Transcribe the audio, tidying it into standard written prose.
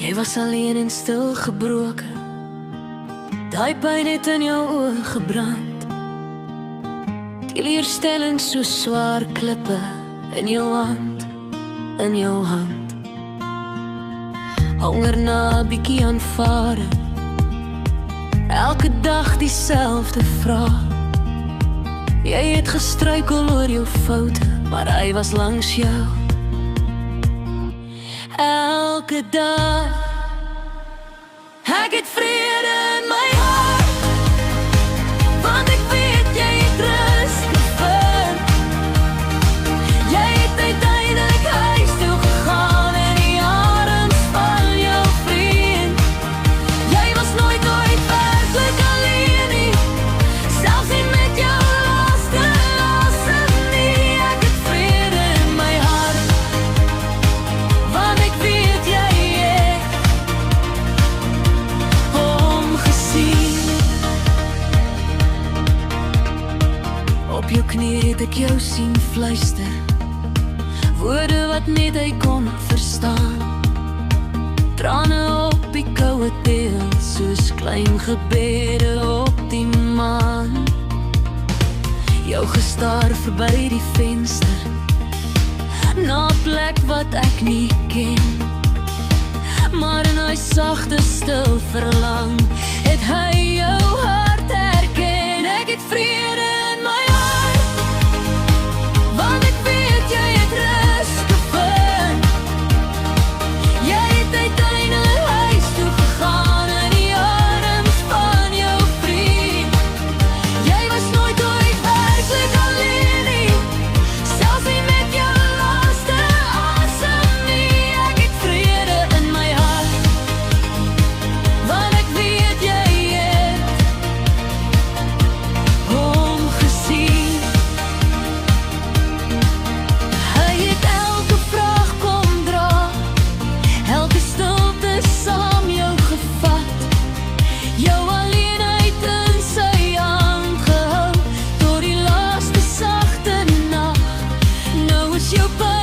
Jy was alleen en stil gebroken. Daai pyn het in jou oë gebrand. Teleurstelling so swaar klippe in jou hand, in jou hand. Honger na 'n bietjie aanvaarding. Elke dag dieselfde vraag. Jy het gestruikel oor jou foute, maar hy was langs jou. Elke dag. Ek het vrede in my hart, want ek weet jy het rus gevind. Jy het uiteindelik huis toe gegaan in die arms van jou vriend. Jy was nooit werklik alleen nie, selfs nie met jou laaste asem nie. Ek het vrede in my hart, want ek weet jy het hom gesien. Op jou knie het ek jou sien fluister, woorde wat net hy kon verstaan. Trane op die koue deel, soos klein gebede op die maan. Jou gestaar verby die venster, na 'n plek wat ek nie ken. Maar in hy sagte stil verlang, het hy jou hart herken. Ek het vrede in my hart, want ek weet jy het rus gevind. Jy het uiteindelik huis toe gegaan in die arms van jou vriend. Jy was nooit werklik alleen nie, selfs nie met jou laaste asem nie. Ek het vrede in my hart, want ek weet jy het hom gesien. Hy het elke vraag kom dra, elke stilte saam jou gevat, jou alleenheid in sy hand gehou, tot die laaste sagte nag. Nou is jou pyn